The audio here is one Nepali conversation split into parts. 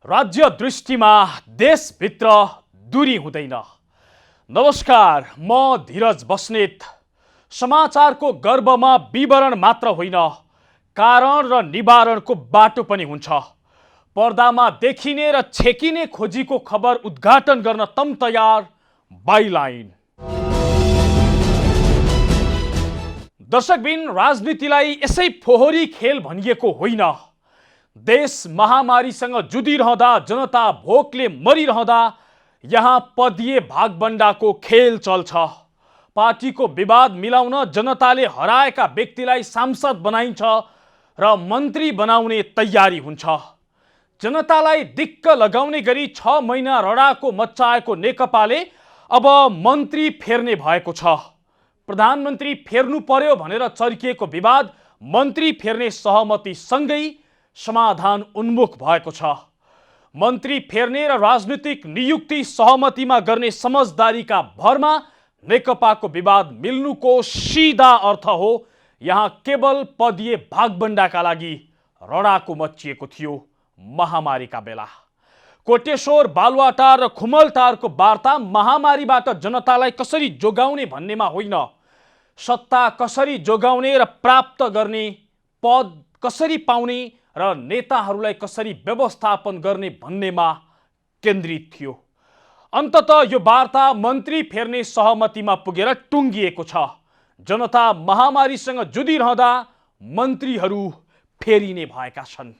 राज्य दृष्टिमा देशभित्र दूरी हुँदैन। नमस्कार, म धीरज बस्नेत। समाचारको गर्वमा विवरण मात्र होइन, कारण र निवारणको बाटो पनि हुन्छ। पर्दामा देखिने र छेकिने खोजीको खबर उद्घाटन गर्न तम तयार बाइलाइन। दर्शकबिन, राजनीतिलाई यसै फोहोरी खेल भनिएको होइन। देश महामारीसँग जुधिरहँदा, जनता भोकले मरिरहँदा यहाँ पदीय भागबण्डाको खेल चल्छ। पार्टीको विवाद मिलाउन जनताले हराएका व्यक्तिलाई सांसद बनाइन्छ र मन्त्री बनाउने तयारी हुन्छ। जनतालाई दिक्क लगाउने गरी 6 महिना रडाको मच्चाएको नेकपाले अब मन्त्री फेर्ने भएको छ। प्रधानमन्त्री फेर्नु पर्यो भनेर चर्किएको विवाद मन्त्री फेर्ने सहमतिसँगै समाधान उन्मुख भएको छ। मन्त्री फेर्ने र राजनीतिक नियुक्ति सहमतिमा गर्ने समझदारीका भरमा नेकपाको विवाद मिल्नुको सिधा अर्थ हो यहाँ केवल पदीय भागबण्डाका लागि रडाको मच्चिएको थियो। महामारीका बेला कोटेश्वर, बालुवाटार र खुमलटारको वार्ता महामारीबाट जनतालाई कसरी जोगाउने भन्नेमा होइन, सत्ता कसरी जोगाउने र प्राप्त गर्ने, पद कसरी पाउने र नेताहरूलाई कसरी व्यवस्थापन गर्ने भन्नेमा केन्द्रित थियो। अन्ततः यो वार्ता मन्त्री फेर्ने सहमतिमा पुगेर टुङ्गिएको छ। जनता महामारीसँग जुधिरहँदा मन्त्रीहरू फेरिने भएका छन्।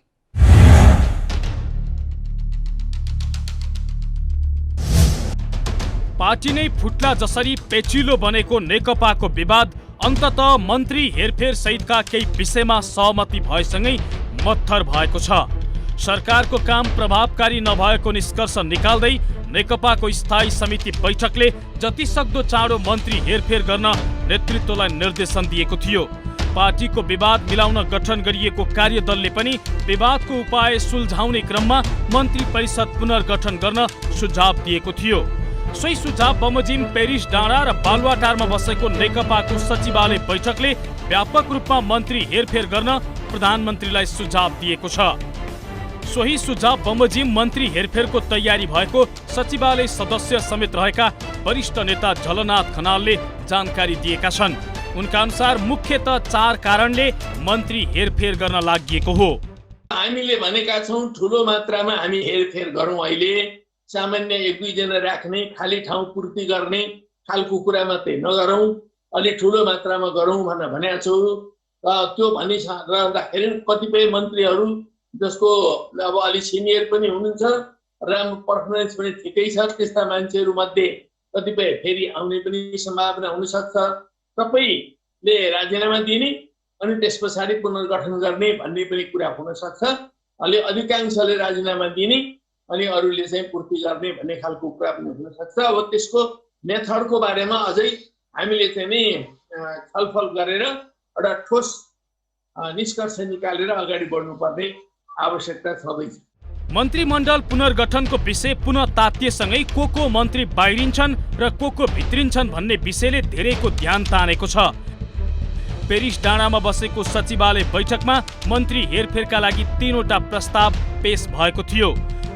पार्टी नै फुट्ला जसरी पेचिलो बनेको नेकपाको विवाद अन्ततः मन्त्री हेरफेर सहितका केही विषयमा सहमति भएसँगै मत्थर भएको छ। सरकारको काम प्रभावकारी नभएको निष्कर्ष निकाल्दै नेकपाको स्थायी समिति बैठकले जतिसक्दो चाँडो मन्त्री हेरफेर गर्न नेतृत्वलाई निर्देशन दिएको थियो। पार्टीको विवाद मिलाउन गठन गरिएको कार्यदलले पनि विवादको उपाय सुल्झाउने क्रममा मन्त्री परिषद पुनर्गठन गर्न सुझाव दिएको थियो। सोही सुझाव बमोजिम, पेरिस डाँडा र बालुवाटारमा बसेको नेकपाको सचिवालय बैठकले व्यापक रूपमा मन्त्री हेरफेर गर्न प्रधानमन्त्रीलाई सुझाव दिएको छ। सोही सुझाव बमोजिम मन्त्री हेरफेरको तयारी भएको सचिवालय सदस्य समेत रहेका वरिष्ठ नेता झलनाथ खनालले जानकारी दिएका छन्। उनका अनुसार मुख्यतः 4 कारणले मन्त्री हेरफेर गर्न लागि हो। हामीले भनेका छौं ठूलो मात्रामा हामी हेरफेर गरौँ। अहिले सामान्य 1-2 जना राख्ने, खाली ठाउँ पूर्ति गर्ने खालको कुरा मात्रै नगरौँ, अलि ठूलो मात्रामा गरौँ भनेर भनेको छु। त्यो भनिरहँदाखेरि कतिपय मन्त्रीहरू जसको अब अलि सिनियर पनि हुनुहुन्छ, राम्रो पर्फर्मेन्स पनि ठिकै छ, त्यस्ता मान्छेहरू मध्ये कतिपय फेरि आउने पनि सम्भावना हुन सक्छ। सबैले राजीनामा दिने अनि त्यस पछाडि पुनर्गठन गर्ने भन्ने पनि कुरा हुन सक्छ। अलि अधिकांशले राजीनामा दिने अनि अरूले चाहिँ पूर्ति गर्ने भन्ने खालको कुरा पनि हुन सक्छ। अब त्यसको मेथडको बारेमा अझै हामीले चाहिँ नि छलफल गरेर एउटा ठोस निष्कर्ष निकालेर अगाडि बढ्नुपर्ने आवश्यकता छँदैछ। मन्त्रीमण्डल पुनर्गठनको विषय पुनः तातिएसँगै को मन्त्री बाहिरिन्छन् र को भित्रिन्छन् भन्ने विषयले धेरैको ध्यान तानेको छ। पेरिस डाँडामा बसेको सचिवालय बैठकमा मन्त्री हेरफेरका लागि 3वटा प्रस्ताव पेश भएको थियो।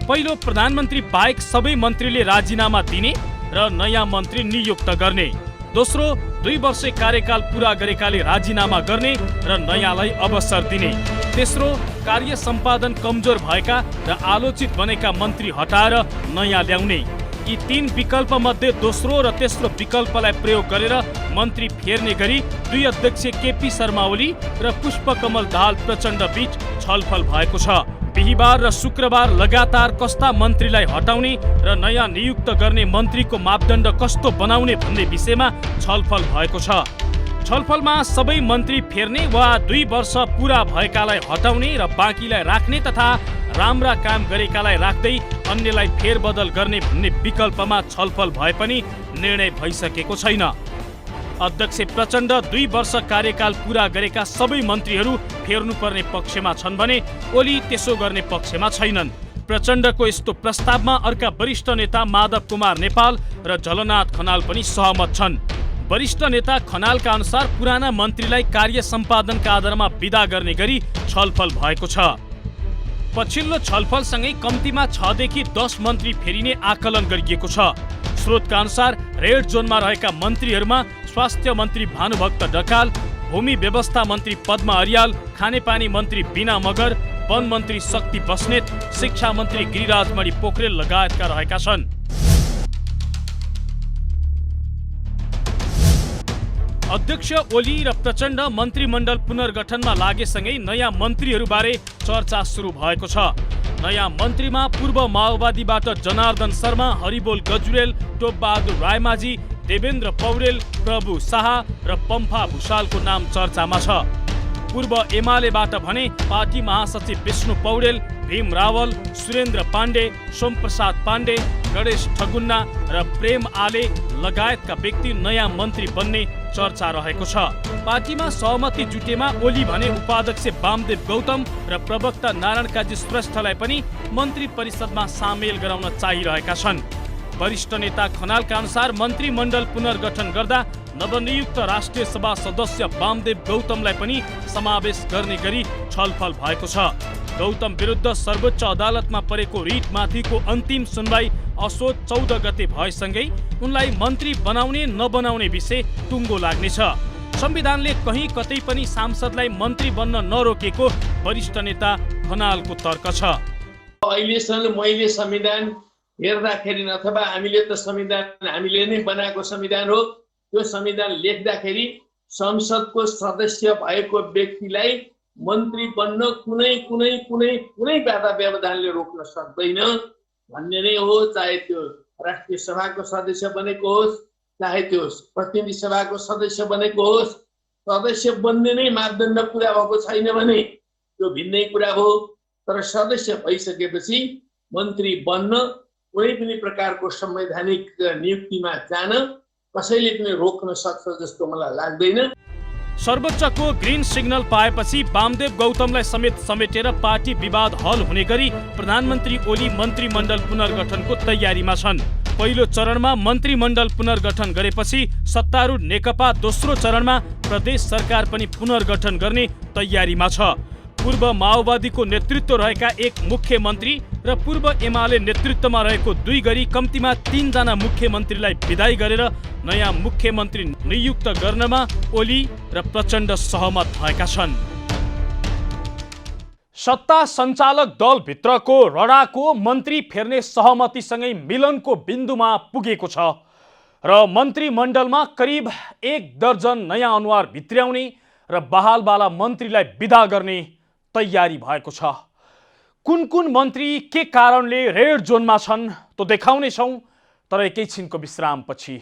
पहिलो, प्रधानमन्त्री बाहेक सबै मन्त्रीले राजीनामा दिने र नयाँ मन्त्री नियुक्त गर्ने। दोस्रो, 2 वर्ष कार्यकाल पूरा गरेकाले राजीनामा गर्ने र नयाँलाई अवसर दिने। तेस्रो, कार्य सम्पादन कमजोर भएका र आलोचित बनेका मन्त्री हटाएर नयाँ ल्याउने। यी 3 विकल्प मध्ये दोस्रो र तेस्रो विकल्पलाई प्रयोग गरेर मन्त्री फेर्ने गरी 2 अध्यक्ष केपी शर्मा ओली र पुष्पकमल दाहाल प्रचण्ड बीच छलफल भएको छ। बिहिबार र शुक्रबार लगातार कस्ता मन्त्रीलाई हटाउने र नयाँ नियुक्त गर्ने मन्त्रीको मापदण्ड कस्तो बनाउने भन्ने विषयमा छलफल भएको छ। छलफलमा सबै मन्त्री फेर्ने वा 2 वर्ष पूरा भएकालाई हटाउने र बाँकीलाई राख्ने तथा राम्रा काम गरेकालाई राख्दै अन्यलाई फेरबदल गर्ने भन्ने विकल्पमा छलफल भए पनि निर्णय भइसकेको छैन। अध्यक्ष प्रचण्ड 2 वर्ष कार्यकाल पूरा गरेका सबै मन्त्रीहरू फेर्नुपर्ने पक्षमा छन् भने ओली त्यसो गर्ने पक्षमा छैनन्। प्रचण्डको यस्तो प्रस्तावमा अर्का वरिष्ठ नेता माधव कुमार नेपाल र झलनाथ खनाल पनि सहमत छन्। वरिष्ठ नेता खनालका अनुसार पुराना मन्त्रीलाई कार्य सम्पादनका आधारमा विदा गर्ने गरी छलफल भएको छ। पछिल्लो छलफलसँगै कम्तीमा 6 देखि 10 मन्त्री फेरिने आकलन गरिएको छ। स्रोतका अनुसार रेड जोनमा रहेका मन्त्रीहरूमा स्वास्थ्य मन्त्री भानुभक्त ढकाल, भूमि व्यवस्था मन्त्री पद्मा अर्याल, खानेपानी मन्त्री बीना मगर, वन मन्त्री शक्ति बस्नेत, शिक्षा मन्त्री गिरिराज मणि पोखरेल लगायतका रहेका छन्। अध्यक्ष ओली र प्रचण्ड मन्त्रीमण्डल पुनर्गठनमा लागेसँगै नयाँ मन्त्रीहरूबारे चर्चा सुरु भएको छ। नयाँ मन्त्रीमा पूर्व माओवादीबाट जनार्दन शर्मा, हरिबोल गजुरेल, टोपबहादुर रायमाझी, देवेन्द्र पौडेल, प्रभु शाह र पम्फा भूषालको नाम चर्चामा छ। पूर्व एमालेबाट भने पार्टी महासचिव विष्णु पौडेल, भीम रावल, सुरेन्द्र पाण्डे, सोमप्रसाद पाण्डे, गणेश ठगुन्ना र प्रेम आले लगायतका व्यक्ति नयाँ मन्त्री बन्ने चर्चा रहेको छ। पार्टीमा सहमति जुटेमा ओली भने उपाध्यक्ष वामदेव गौतम र प्रवक्ता नारायण काजी श्रेष्ठलाई पनि मन्त्री परिषदमा सामेल गराउन चाहिरहेका छन्। वरिष्ठ नेता खनालका अनुसार मन्त्रीमण्डल पुनर्गठन गर्दा नवनियुक्त राष्ट्रिय सभा सदस्य वामदेव गौतमलाई पनि समावेश गर्ने गरी छलफल भएको छ। गौतम विरुद्ध सर्वोच्च अदालतमा परेको रिटमाथिको अन्तिम सुनवाई असोज 14 गते भएसँगै उनलाई मन्त्री बनाउने नबनाउने विषय टुङ्गो लाग्नेछ। संविधानले कहीँ कतै पनि सांसदलाई मन्त्री बन्न नरोकेको वरिष्ठ नेता खनालको तर्क छ। अहिलेसम्म मैले संविधान हेर्दाखेरि अथवा हामीले त संविधान हामीले नै बनाएको संविधान हो, त्यो संविधान लेख्दाखेरि संसदको सदस्य भएको व्यक्तिलाई मन्त्री बन्न कुनै कुनै कुनै कुनै बाधा व्यवधानले रोक्न सक्दैन भन्ने नै हो। चाहे त्यो राष्ट्रिय सभाको सदस्य बनेको होस्, चाहे त्यो प्रतिनिधि सभाको सदस्य बनेको होस्, सदस्य बन्ने नै मापदण्ड पुरा भएको छैन भने त्यो भिन्नै कुरा हो। तर सदस्य भइसकेपछि मन्त्री बन्न कुनै पनि प्रकारको संवैधानिक नियुक्तिमा जान कसैले पनि रोक्न सक्छ जस्तो मलाई लाग्दैन। सर्वोच्चको ग्रीन सिग्नल पाएपछि वामदेव गौतमलाई समेटेर पार्टी विवाद हल हुने गरी प्रधानमन्त्री ओली मन्त्रीमण्डल पुनर्गठनको तयारीमा छन्। पहिलो चरणमा मन्त्रीमण्डल पुनर्गठन गरेपछि सत्तारूढ नेकपा दोस्रो चरणमा प्रदेश सरकार पनि पुनर्गठन गर्ने तयारीमा छ। पूर्व माओवादीको नेतृत्व रहेका एक मुख्यमन्त्री र पूर्व एमाले नेतृत्वमा रहेको 2 गरी कम्तीमा 3 जना मुख्यमन्त्रीलाई विदाई गरेर नयाँ मुख्यमन्त्री नियुक्त गर्नमा ओली र प्रचण्ड सहमत भएका छन्। सत्ता सञ्चालक दलभित्रको रडाको मन्त्री फेर्ने सहमतिसँगै मिलनको बिन्दुमा पुगेको छ र मन्त्रीमण्डलमा करिब 1 दर्जन नयाँ अनुहार भित्र्याउने र बहालवाला मन्त्रीलाई विदा गर्ने तयारी भएको छ। कुन कुन मन्त्री के कारणले रेड जोनमा छन् त देखाउने छौं, तर एकैछिनको विश्रामपछि।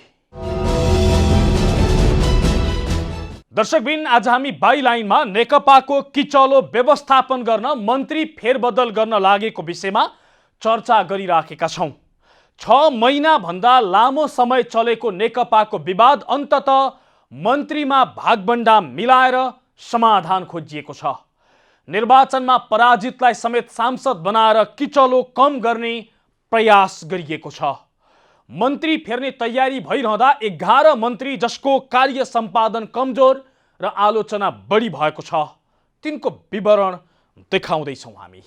दर्शकबिन, आज हामी बाइलाइनमा नेकपाको किचलो व्यवस्थापन गर्न मन्त्री फेरबदल गर्न लागेको विषयमा चर्चा गरिराखेका छौं। 6 महिना भन्दा लामो समय चलेको नेकपाको विवाद अन्ततः मन्त्रीमा भागबण्डा मिलाएर समाधान खोजिएको छ। निर्वाचनमा पराजितलाई समेत सांसद बनाएर किचलो कम गर्ने प्रयास गरिएको छ। मन्त्री फेर्ने तयारी भइरहँदा 11 मन्त्री जसको कार्य सम्पादन कमजोर र आलोचना बढी भएको छ, तिनको विवरण देखाउँदैछौँ हामी।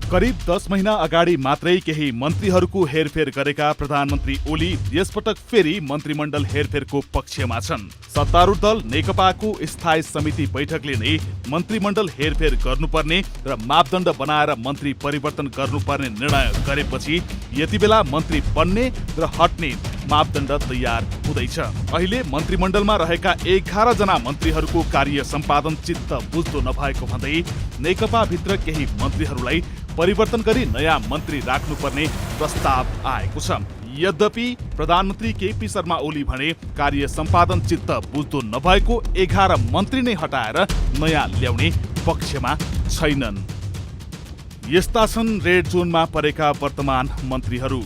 करिब 10 महिना अगाडि मात्रै केही मन्त्रीहरूको हेरफेर गरेका प्रधानमन्त्री ओली यसपटक फेरि मन्त्रीमण्डल हेरफेरको पक्षमा छन्। सत्तारूढ दल नेकपाको स्थायी समिति बैठकले नै मन्त्रीमण्डल हेरफेर गर्नुपर्ने र मापदण्ड बनाएर मन्त्री परिवर्तन गर्नुपर्ने निर्णय गरेपछि यति बेला मन्त्री बन्ने र हट्ने मापदण्ड तयार हुँदैछ। अहिले मन्त्रीमण्डलमा रहेका 11 जना मन्त्रीहरूको कार्य सम्पादन चित्त बुझ्दो नभएको भन्दै नेकपा भित्र केही मन्त्रीहरूलाई परिवर्तन गरी नयाँ मन्त्री राख्नुपर्ने प्रस्ताव आएको छ। यद्यपि प्रधानमन्त्री केपी शर्मा ओली भने कार्य सम्पादन चित्त बुझ्दो नभएको 11 मन्त्री नै हटाएर नयाँ ल्याउने पक्षमा छैनन्। यस्ता छन् रेड जोनमा परेका वर्तमान मन्त्रीहरू।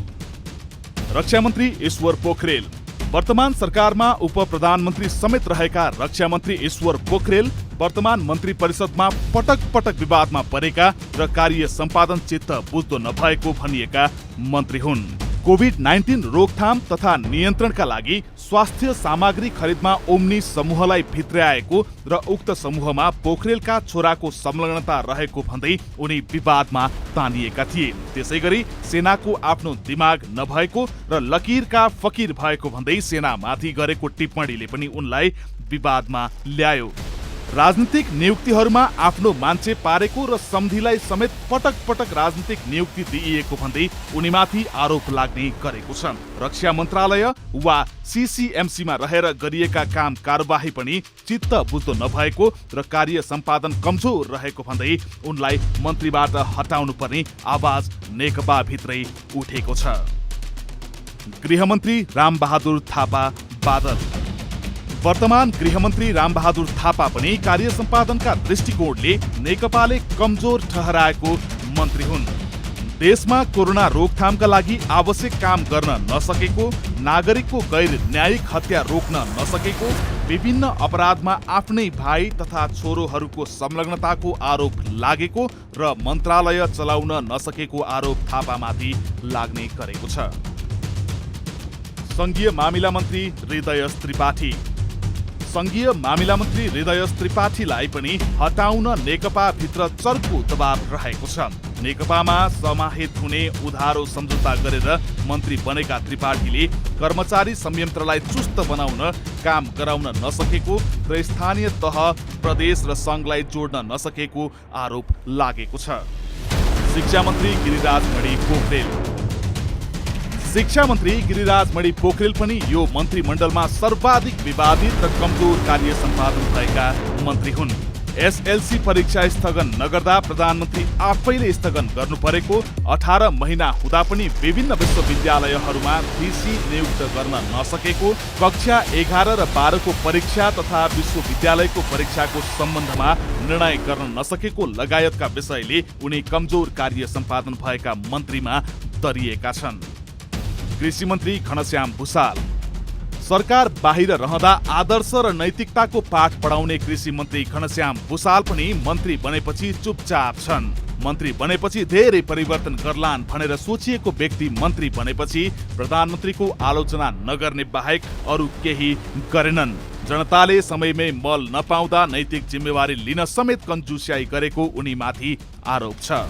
रक्षा मन्त्री ईश्वर पोखरेल। वर्तमान सरकारमा उप प्रधानमन्त्री समेत रहेका रक्षा मन्त्री ईश्वर पोखरेल वर्तमान मन्त्री परिषदमा पटक पटक विवादमा परेका र कार्य सम्पादन चित्त बुझ्दो नभएको भनिएका मन्त्री हुन्। कोभिड-19 रोकथाम तथा नियन्त्रणका लागि स्वास्थ्य सामग्री खरिदमा ओम्नी समूहलाई भित्र्याएको र उक्त समूहमा पोखरेलका छोराको संलग्नता रहेको भन्दै उनी विवादमा तानिएका थिए। त्यसैगरी सेनाको आफ्नो दिमाग नभएको र लकीरका फकीर भएको भन्दै सेनामाथि गरेको टिप्पणीले पनि उनलाई विवादमा ल्यायो। राजनीतिक नियुक्तिहरूमा आफ्नो मान्छे पारेको र सम्धिलाई समेत पटक पटक राजनीतिक नियुक्ति दिइएको भन्दै उनीमाथि आरोप लाग्ने गरेको छ। रक्षा मन्त्रालय वा सीसीएमसीमा रहेर गरिएका काम कारबाही पनि चित्त बुझ्दो नभएको र कार्य सम्पादन कमजोर रहेको भन्दै उनलाई मन्त्रीबाट हटाउनु पर्ने आवाज नेकपा भित्रै उठेको छ। गृहमन्त्री रामबहादुर थापा बादल। वर्तमान गृहमन्त्री रामबहादुर थापा पनि कार्य सम्पादनका दृष्टिकोणले नेकपाले कमजोर ठहराएको मन्त्री हुन्। देशमा कोरोना रोकथामका लागि आवश्यक काम गर्न नसकेको, नागरिकको गैर न्यायिक हत्या रोक्न नसकेको, विभिन्न अपराधमा आफ्नै भाइ तथा छोरोहरूको संलग्नताको आरोप लागेको र मन्त्रालय चलाउन नसकेको आरोप थापामाथि लाग्ने गरेको छ। संघीय मामिला मन्त्री हृदयेश त्रिपाठी। संघीय मामिला मन्त्री हृदयेश त्रिपाठीलाई पनि हटाउन नेकपा भित्र चर्को दबाव रहेको छ। नेकपामा समाहित हुने उधारो सम्झौता गरेर मन्त्री बनेका त्रिपाठीले कर्मचारी संयन्त्रलाई चुस्त बनाउन काम गराउन नसकेको र स्थानीय तह, प्रदेश र संघलाई जोड्न नसकेको आरोप लागेको छ। शिक्षा मन्त्री गिरिराज मणि पोखरेल। शिक्षा मन्त्री गिरिराज मणि पोखरेल पनि यो मन्त्रीमण्डलमा सर्वाधिक विवादित र कमजोर कार्य सम्पादन भएका मन्त्री हुन्। एसएलसी परीक्षा स्थगन नगर्दा प्रधानमन्त्री आफैले स्थगन गर्नु परेको, 18 महिना हुँदा पनि विभिन्न विश्वविद्यालयहरूमा भिसी नियुक्त गर्न नसकेको, कक्षा 11 र 12 को परीक्षा तथा विश्वविद्यालयको परीक्षाको सम्बन्धमा निर्णय गर्न नसकेको लगायतका विषयले उनी कमजोर कार्य सम्पादन भएका मन्त्रीमा दरिएका छन्। कृषि मन्त्री घनश्याम भुसाल। सरकार बाहिर रहँदा आदर्श र नैतिकताको पाठ पढाउने कृषि मन्त्री घनश्याम भुसाल पनि मन्त्री बनेपछि चुपचाप छन्। मन्त्री बनेपछि धेरै परिवर्तन गर्लान् भनेर सोचिएको व्यक्ति मन्त्री बनेपछि प्रधानमन्त्रीको आलोचना नगर्ने बाहेक अरू केही गरेनन्। जनताले समयमै मल नपाउँदा नैतिक जिम्मेवारी लिन समेत कन्जुस्याई गरेको उनीमाथि आरोप छ।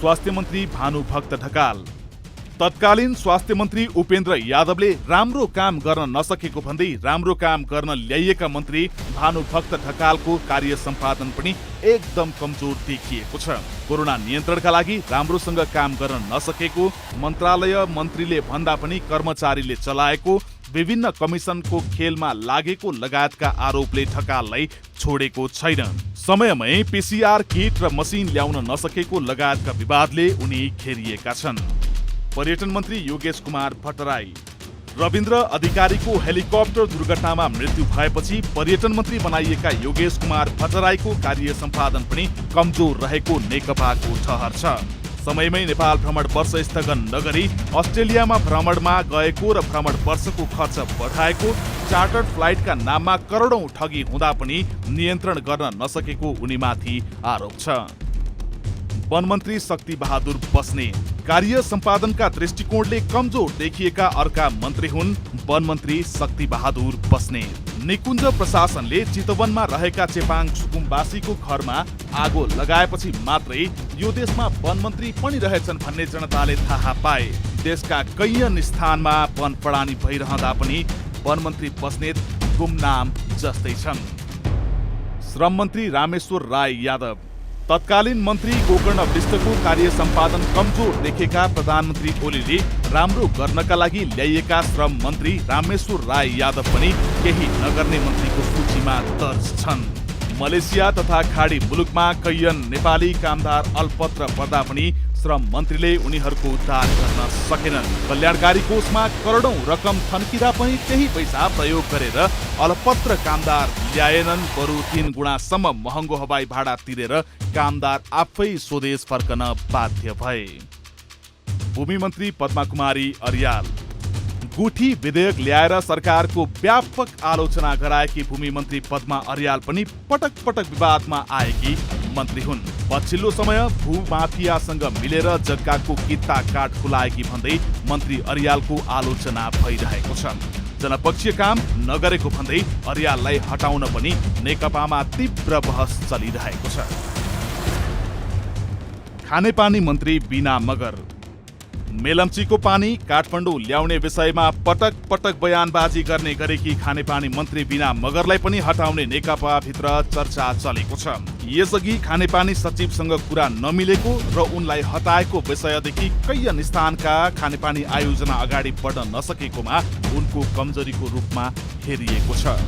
स्वास्थ्य मन्त्री भानुभक्त ढकाल। तत्कालीन स्वास्थ्य मन्त्री उपेन्द्र यादवले राम्रो काम गर्न नसकेको भन्दै राम्रो काम गर्न ल्याइएका मन्त्री भानुभक्त ढकालको कार्य सम्पादन पनि एकदम कमजोर देखिएको छ। कोरोना नियन्त्रणका लागि राम्रोसँग काम गर्न नसकेको, मन्त्रालय मन्त्रीले भन्दा पनि कर्मचारीले चलाएको, विभिन्न कमिसनको खेलमा लागेको लगायतका आरोपले ढकाललाई छोडेको छैन। समयमै पीसीआर किट र मसिन ल्याउन नसकेको लगायतका विवादले उनी घेरिएका छन्। पर्यटन मन्त्री योगेश कुमार भट्टराई। रविन्द्र अधिकारीको हेलिकप्टर दुर्घटनामा मृत्यु भएपछि पर्यटन मन्त्री बनाइएका योगेश कुमार भट्टराईको कार्य सम्पादन पनि कमजोर रहेको नेकपाको ठहर छ। समयमै नेपाल भ्रमण वर्ष स्थगन नगरी अस्ट्रेलियामा भ्रमणमा गएको र भ्रमण वर्षको खर्च बढाएको, चार्टर्ड फ्लाइटका नाममा करोडौं ठगी हुँदा पनि नियन्त्रण गर्न नसकेको उनीमाथि आरोप छ। वन मन्त्री शक्ति बहादुर बस्नेत। कार्य सम्पादनका दृष्टिकोणले कमजोर देखिएका अर्का मन्त्री हुन् वन मन्त्री शक्ति बहादुर बस्नेत। निकुञ्ज प्रशासनले चितवनमा रहेका चेपाङ सुकुम्बासीको घरमा आगो लगाएपछि मात्रै यो देशमा वन मन्त्री पनि रहेछन् भन्ने जनताले थाहा पाए। देशका कैयन स्थानमा वन प्रणाली भइरहँदा पनि वन मन्त्री बस्नेत गुमनाम जस्तै छन्। श्रम मन्त्री रामेश्वर राय यादव। तत्कालीन मन्त्री गोकर्ण विष्टको कार्य सम्पादन कमजोर देखेका प्रधानमन्त्री ओलीले राम्रो गर्नका लागि ल्याइएका श्रम मन्त्री रामेश्वर राय यादव पनि केही नगर्ने मन्त्रीको सूचीमा दर्ज छन्। मलेसिया तथा खाडी मुलुकमा कैयन नेपाली कामदार अल्पत्र पर्दा पनि श्रम मन्त्रीले उनीहरूको उद्धार गर्न सकेनन्। कल्याणकारी कोषमा करोडौं रकम थन्किँदा पनि त्यही पैसा प्रयोग गरेर अल्पत्र कामदार ल्याएनन्। बरु 3 गुणासम्म महँगो हवाई भाडा तिरेर कामदार आफै स्वदेश फर्कन बाध्य भए। भूमि मन्त्री पद्मा कुमारी अर्याल। गुठी विधेयक ल्याएर सरकारको व्यापक आलोचना गराएकी भूमि मन्त्री पद्मा अर्याल पनि पटक पटक विवादमा आएकी मन्त्री हुन्। पछिल्लो समय भूमाफियासँग मिलेर जग्गाको किता काट खुलाएकी भन्दै मन्त्री अर्यालको आलोचना भइरहेको छ। जनपक्षीय काम नगरेको भन्दै अर्याललाई हटाउन पनि नेकपामा तीव्र बहस चलिरहेको छ। खानेपानी मन्त्री बीना मगर मेलम्चीको पानी काठमाडौँ ल्याउने विषयमा पटक पटक बयानबाजी गर्ने गरेकी खानेपानी मन्त्री बीना मगरलाई पनि हटाउने नेकपाभित्र चर्चा चलेको छ। यसअघि खानेपानी सचिवसँग कुरा नमिलेको र उनलाई हटाएको विषयदेखि कैयन स्थानका खानेपानी आयोजना अगाडि बढ्न नसकेकोमा उनको कमजोरीको रूपमा हेरिएको छ।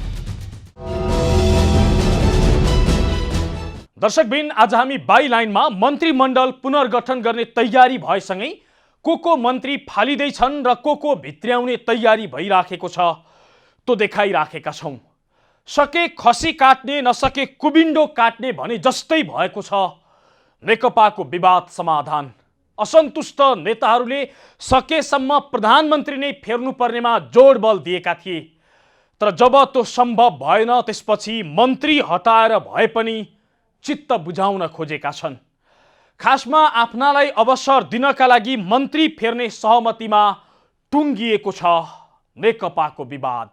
दर्शकबिन, आज हामी बाई लाइनमा मन्त्रीमण्डल पुनर्गठन गर्ने तयारी भएसँगै को मन्त्री फालिँदैछन् र को भित्र्याउने तयारी भइराखेको छ त्यो देखाइराखेका छौँ। सके खसी काट्ने नसके कुबिन्डो काट्ने भने जस्तै भएको छ नेकपाको विवाद समाधान। असन्तुष्ट नेताहरूले सकेसम्म प्रधानमन्त्री नै फेर्नुपर्नेमा जोड बल दिएका थिए, तर जब त्यो सम्भव भएन त्यसपछि मन्त्री हटाएर भए पनि चित्त बुझाउन खोजेका छन्। खासमा आफ्नालाई अवसर दिनका लागि मन्त्री फेर्ने सहमतिमा टुङ्गिएको छ नेकपाको विवाद।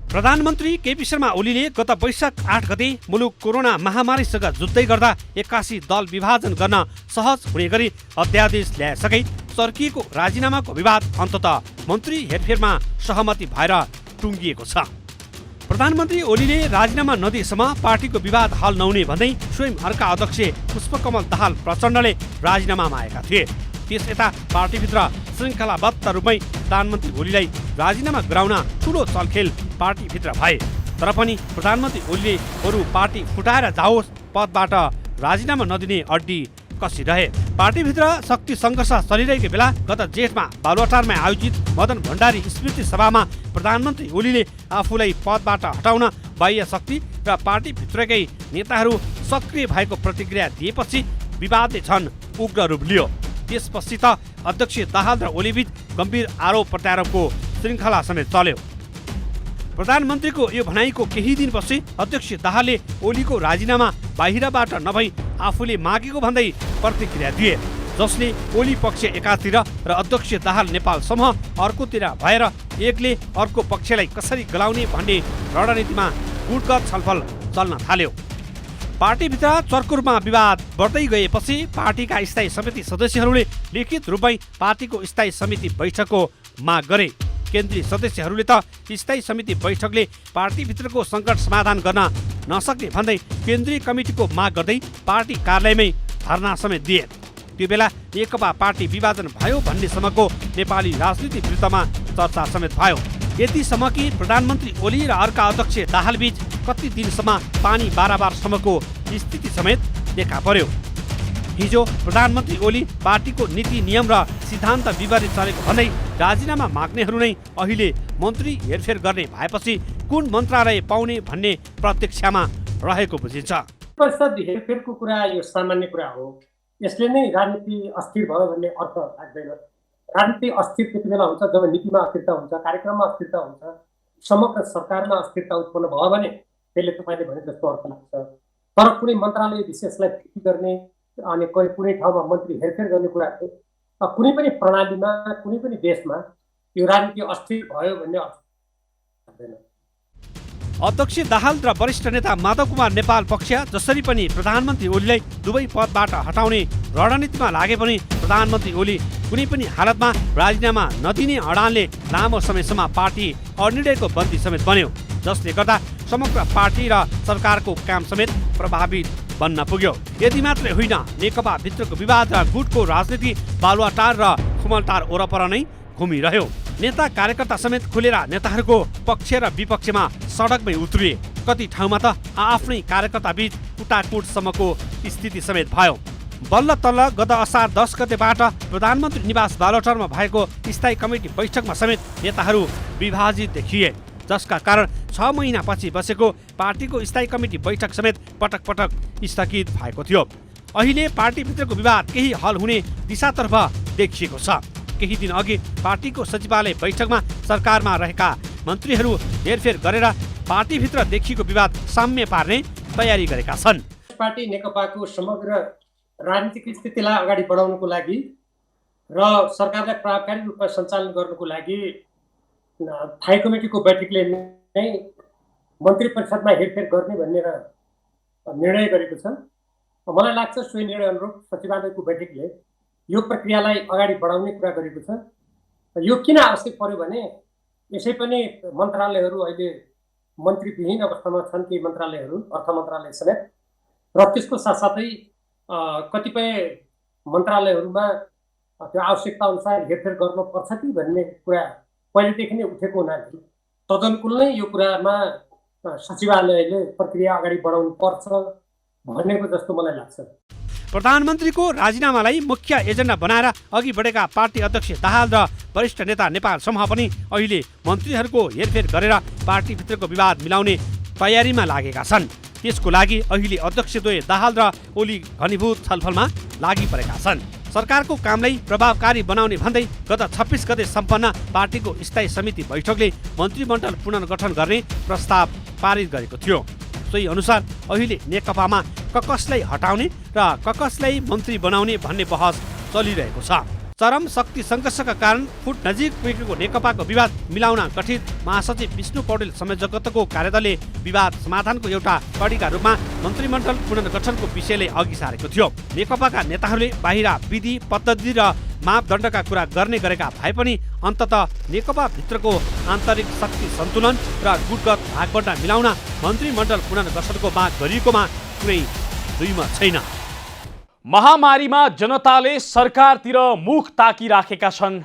प्रधानमन्त्री केपी शर्मा ओलीले गत वैशाख 8 गते मुलुक कोरोना महामारीसँग जुझ्दै गर्दा 81 दल विभाजन गर्न सहज हुने गरी अध्यादेश ल्याएसँगै चर्किएको राजीनामाको विवाद अन्ततः मन्त्री हेरफेरमा सहमति भएर टुङ्गिएको छ। प्रधानमन्त्री ओलीले राजीनामा नदिएसम्म पार्टीको विवाद हल नहुने भन्दै स्वयं अर्का अध्यक्ष पुष्पकमल दाहाल प्रचण्डले राजीनामा मागेका थिए। त्यस यता पार्टीभित्र श्रृङ्खलाबद्ध रूपमै प्रधानमन्त्री ओलीलाई राजीनामा गराउन ठूलो चलखेल पार्टीभित्र भए, तर पनि प्रधानमन्त्री ओलीले बरु पार्टी फुटाएर जाओस्, पदबाट राजीनामा नदिने अड्डी कसिरहे। पार्टीभित्र शक्ति सङ्घर्ष चलिरहेको बेला गत जेठमा बालुवाटारमा आयोजित मदन भण्डारी स्मृति सभामा प्रधानमन्त्री ओलीले आफूलाई पदबाट हटाउन बाह्य शक्ति र पार्टीभित्रकै नेताहरू सक्रिय भएको प्रतिक्रिया दिएपछि विवादले झन् उग्र रूप लियो। त्यसपछि त अध्यक्ष दाहाल र ओलीबीच गम्भीर आरोप प्रत्यारोपको श्रृङ्खला समेत चल्यो। प्रधानमन्त्रीको यो भनाइको केही दिनपछि अध्यक्ष दाहालले ओलीको राजीनामा बाहिरबाट नभई आफूले मागेको भन्दै प्रतिक्रिया दिए, जसले ओली पक्ष एकातिर र अध्यक्ष दाहाल नेपाल समूह अर्कोतिर भएर एकले अर्को पक्षलाई कसरी गलाउने भन्ने रणनीतिमा गुटगत छलफल चल्न थाल्यो। पार्टीभित्र चर्को रूपमा विवाद बढ्दै गएपछि पार्टीका स्थायी समिति सदस्यहरूले लिखित रूपमै पार्टीको स्थायी समिति बैठकको माग गरे। केन्द्रीय सदस्यहरूले त स्थायी समिति बैठकले पार्टीभित्रको सङ्कट समाधान गर्न नसक्ने भन्दै केन्द्रीय कमिटीको माग गर्दै पार्टी कार्यालयमै धरना समेत दिए। त्यो बेला नेकपा पार्टी विभाजन भयो भन्नेसम्मको नेपाली राजनीति वृत्तमा चर्चा समेत भयो। यतिसम्म कि प्रधानमन्त्री ओली र अर्का अध्यक्ष दाहालबीच कति दिनसम्म पानी बाराबारसम्मको स्थिति समेत देखा पर्यो। हिजो प्रधानमन्त्री ओली पार्टीको नीति नियम र सिद्धान्त विपरीत चलेको भन्दै राजीनामा माग्नेहरू नै अहिले मन्त्री हेरफेर गर्ने भएपछि कुन मन्त्रालय पाउने भन्ने प्रतीक्षामा रहेको बुझिन्छ। परिषद हेरफेरको कुरा यो सामान्य कुरा हो। यसले नै राजनीति अस्थिर भयो भन्ने अर्थ लाग्दैन। राजनीति अस्थिर त्यति बेला हुन्छ जब नीतिमा अस्थिरता हुन्छ, कार्यक्रममा अस्थिरता हुन्छ, समग्र सरकारमा अस्थिरता उत्पन्न भयो भने त्यसले तपाईँले भने जस्तो अर्थ लाग्छ। तर कुनै मन्त्रालय विशेषलाई फिर्ती गर्ने अनि कुनै ठाउँमा मन्त्री हेरफेर गर्ने कुरा कुनै पनि प्रणालीमा कुनै पनि देशमा यो राजनीति अस्थिर भयो भन्ने अर्थ लाग्दैन। अध्यक्ष दाहाल र वरिष्ठ नेता माधव कुमार नेपाल पक्ष जसरी पनि प्रधानमन्त्री ओलीलाई दुवै पदबाट हटाउने रणनीतिमा लागे पनि प्रधानमन्त्री ओली कुनै पनि हालतमा राजीनामा नदिने अडानले लामो समयसम्म पार्टी अनिर्णयको बन्दी समेत बन्यो, जसले गर्दा समग्र पार्टी र सरकारको काम समेत प्रभावित बन्न पुग्यो। यति मात्रै होइन, नेकपा भित्रको विवाद र गुटको राजनीति बालुवाटार र खुमलटार वरपर नै घुमिरह्यो। नेता कार्यकर्ता समेत खुलेर नेताहरूको पक्ष र विपक्षमा सडकमै उत्रिए। कति ठाउँमा त आफ्नै कार्यकर्ता बीच कुटाकुटसम्मको स्थिति समेत भयो। बल्ल तल्ल गत असार 10 गतेबाट प्रधानमन्त्री निवास बालुवाटारमा भएको स्थायी कमिटी बैठकमा समेत नेताहरू विभाजित देखिए, जसका कारण 6 महिनापछि बसेको पार्टीको स्थायी कमिटी बैठक समेत पटक पटक स्थगित भएको थियो। अहिले पार्टीभित्रको विवाद केही हल हुने दिशातर्फ देखिएको छ। केही दिन अघि पार्टीको सचिवालय बैठकमा सरकारमा रहेका मन्त्रीहरू हेरफेर गरेर पार्टीभित्र देखिएको विवाद साम्य पार्ने तयारी गरेका छन्। पार्टी नेकपाको समग्र राजनीतिक स्थितिलाई अगाडि बढाउनको लागि र सरकारलाई प्रभावकारी रूपमा सञ्चालन गर्नको लागि थाई कमिटीको बैठकले नै मन्त्री परिषदमा हेरफेर गर्ने भनेर निर्णय गरेको छ। मलाई लाग्छ सोही निर्णय अनुरूप सचिवालयको बैठकले यो प्रक्रियालाई अगाडि बढाउने कुरा गरेको छ। यो किन आवश्यक पर्यो भने यसै पनि मन्त्रालयहरू अहिले मन्त्रीविहीन अवस्थामा छन्, केही मन्त्रालयहरू, अर्थ मन्त्रालय समेत, र त्यसको साथसाथै कतिपय मन्त्रालयहरूमा त्यो आवश्यकता अनुसार हेरफेर गर्नुपर्छ कि भन्ने कुरा पहिलेदेखि नै उठेको हुनाले तदनुकूल नै यो कुरामा सचिवालयले प्रक्रिया अगाडि बढाउनु पर्छ भनेको जस्तो मलाई लाग्छ। प्रधानमन्त्रीको राजीनामालाई मुख्य एजेन्डा बनाएर अघि बढेका पार्टी अध्यक्ष दाहाल र वरिष्ठ नेता नेपाल समूह पनि अहिले मन्त्रीहरूको हेरफेर गरेर पार्टीभित्रको विवाद मिलाउने तयारीमा लागेका छन्। त्यसको लागि अहिले अध्यक्षद्वय दाहाल र ओली घनीभूत छलफलमा लागि परेका छन्। सरकारको कामलाई प्रभावकारी बनाउने भन्दै गत 26 गते सम्पन्न पार्टीको स्थायी समिति बैठकले मन्त्रीमण्डल पुनर्गठन गर्ने प्रस्ताव पारित गरेको थियो। सोही अनुसार अहिले नेकपामा ककसलाई हटाउने र ककसलाई मन्त्री बनाउने भन्ने बहस चलिरहेको छ। चरम शक्ति सङ्घर्षका कारण फुट नजिक पुगेको नेकपाको विवाद मिलाउन गठित महासचिव विष्णु पौडेल संयोजकत्वको कार्यदलले विवाद समाधानको एउटा कडीका रूपमा मन्त्रीमण्डल पुनर्गठनको विषयले अघि सारेको थियो। नेकपाका नेताहरूले बाहिर विधि पद्धति र मापदण्डका कुरा गर्ने गरेका भए पनि अन्ततः नेकपा भित्रको आन्तरिक शक्ति सन्तुलन र गुटगत भागबण्डा मिलाउन मन्त्रीमण्डल पुनर्गठनको माग गरिएकोमा कुनै दुईमत छैन। महामारीमा जनताले सरकारतिर मुख ताकिराखेका छन्,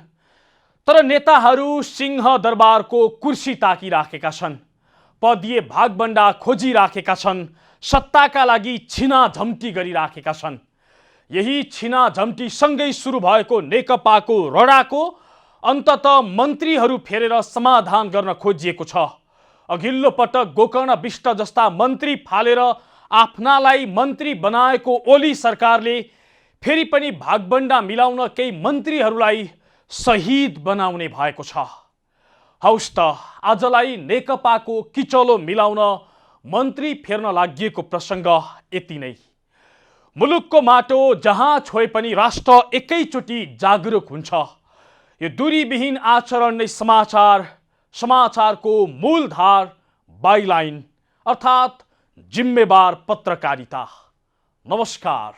तर नेताहरू सिंह दरबारको कुर्सी ताकिराखेका छन्, पदीय भागबण्डा खोजिराखेका छन्, सत्ताका लागि छिनाझम्टी गरिराखेका छन्। यही छिनाझम्टी सँगै सुरु भएको नेकपाको रडाको अन्ततः मन्त्रीहरू फेरेर समाधान गर्न खोजिएको छ। अघिल्लो पटक गोकर्ण विष्ट जस्ता मन्त्री फालेर आफ्नालाई मन्त्री बनाएको ओली सरकारले फेरि पनि भागबण्डा मिलाउन केही मन्त्रीहरूलाई शहीद बनाउने भएको छ। हौस् त आजलाई नेकपाको किचलो मिलाउन मन्त्री फेर्न लागि प्रसङ्ग यति नै। मुलुकको माटो जहाँ छोए पनि राष्ट्र एकैचोटि जागरुक हुन्छ। यो दूरीविहीन आचरण नै समाचारको मूलधार बाइलाइन अर्थात् जिम्मेवार पत्रकारिता। नमस्कार।